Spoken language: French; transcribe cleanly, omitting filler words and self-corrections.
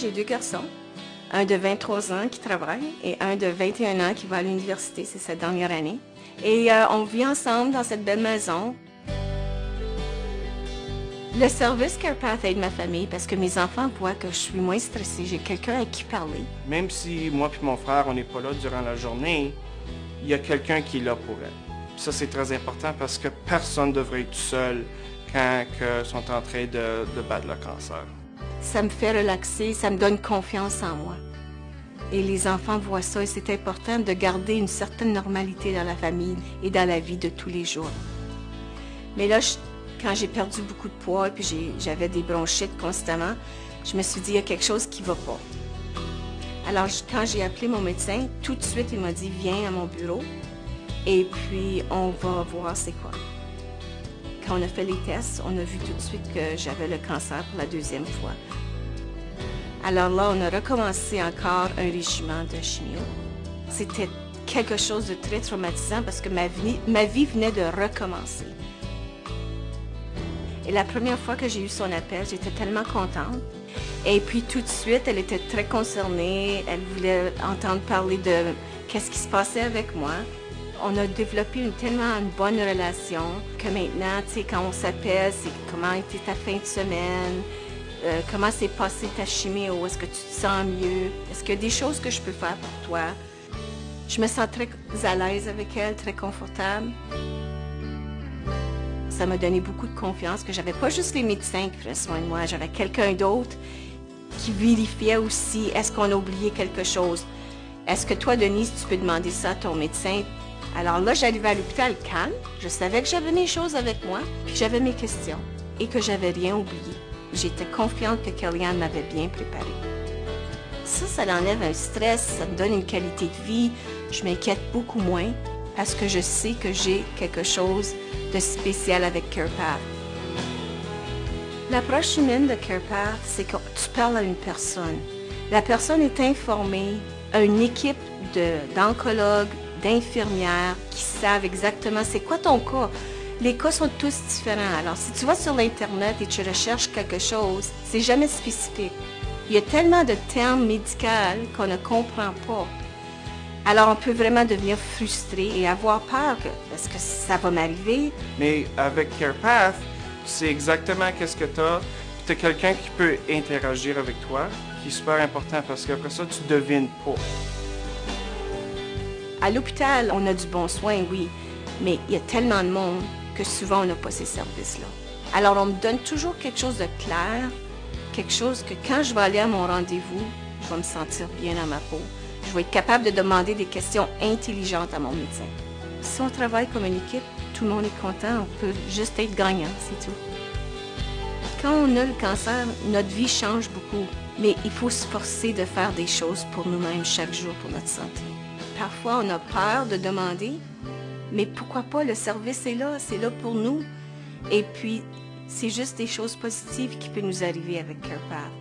j'ai 2 garçons. Un de 23 ans qui travaille et un de 21 ans qui va à l'université, c'est sa dernière année. Et on vit ensemble dans cette belle maison. Le service CarePath aide ma famille parce que mes enfants voient que je suis moins stressée, j'ai quelqu'un à qui parler. Même si moi et mon frère, on n'est pas là durant la journée, il y a quelqu'un qui est là pour elle. Ça, c'est très important parce que personne ne devrait être seul quand ils sont en train de battre le cancer. Ça me fait relaxer, ça me donne confiance en moi. Et les enfants voient ça et c'est important de garder une certaine normalité dans la famille et dans la vie de tous les jours. Mais là, quand j'ai perdu beaucoup de poids et puis j'avais des bronchites constamment, je me suis dit, il y a quelque chose qui ne va pas. Alors, quand j'ai appelé mon médecin, tout de suite, il m'a dit, viens à mon bureau et puis on va voir c'est quoi. Quand on a fait les tests, on a vu tout de suite que j'avais le cancer pour la 2e fois. Alors là, on a recommencé encore un régime de chimio. C'était quelque chose de très traumatisant parce que ma vie venait de recommencer. Et la première fois que j'ai eu son appel, j'étais tellement contente. Et puis tout de suite, elle était très concernée. Elle voulait entendre parler de qu'est-ce qui se passait avec moi. On a développé tellement une bonne relation que maintenant, tu sais, quand on s'appelle, c'est comment était ta fin de semaine, comment s'est passée ta chimio, est-ce que tu te sens mieux, est-ce qu'il y a des choses que je peux faire pour toi. Je me sens très à l'aise avec elle, très confortable. Ça m'a donné beaucoup de confiance que j'avais pas juste les médecins qui prenaient soin de moi, j'avais quelqu'un d'autre qui vérifiait aussi, est-ce qu'on a oublié quelque chose. Est-ce que toi, Denise, tu peux demander ça à ton médecin? Alors là, j'arrivais à l'hôpital calme, je savais que j'avais des choses avec moi, puis j'avais mes questions et que j'avais rien oublié. J'étais confiante que Kellyanne m'avait bien préparée. Ça enlève un stress, ça me donne une qualité de vie, je m'inquiète beaucoup moins parce que je sais que j'ai quelque chose de spécial avec CarePath. L'approche humaine de CarePath, c'est que tu parles à une personne. La personne est informée, a une équipe d'oncologues, d'infirmières qui savent exactement c'est quoi ton cas. Les cas sont tous différents. Alors, si tu vas sur l'Internet et tu recherches quelque chose, c'est jamais spécifique. Il y a tellement de termes médicaux qu'on ne comprend pas. Alors, on peut vraiment devenir frustré et avoir peur est-ce que ça va m'arriver? Mais avec CarePath, tu sais exactement qu'est-ce que tu as. Tu as quelqu'un qui peut interagir avec toi, qui est super important parce qu'après ça, tu devines pas. À l'hôpital, on a du bon soin, oui, mais il y a tellement de monde que souvent, on n'a pas ces services-là. Alors, on me donne toujours quelque chose de clair, quelque chose que quand je vais aller à mon rendez-vous, je vais me sentir bien dans ma peau. Je vais être capable de demander des questions intelligentes à mon médecin. Si on travaille comme une équipe, tout le monde est content, on peut juste être gagnant, c'est tout. Quand on a le cancer, notre vie change beaucoup, mais il faut se forcer de faire des choses pour nous-mêmes chaque jour pour notre santé. Parfois, on a peur de demander, mais pourquoi pas, le service est là, c'est là pour nous. Et puis, c'est juste des choses positives qui peuvent nous arriver avec CarePath.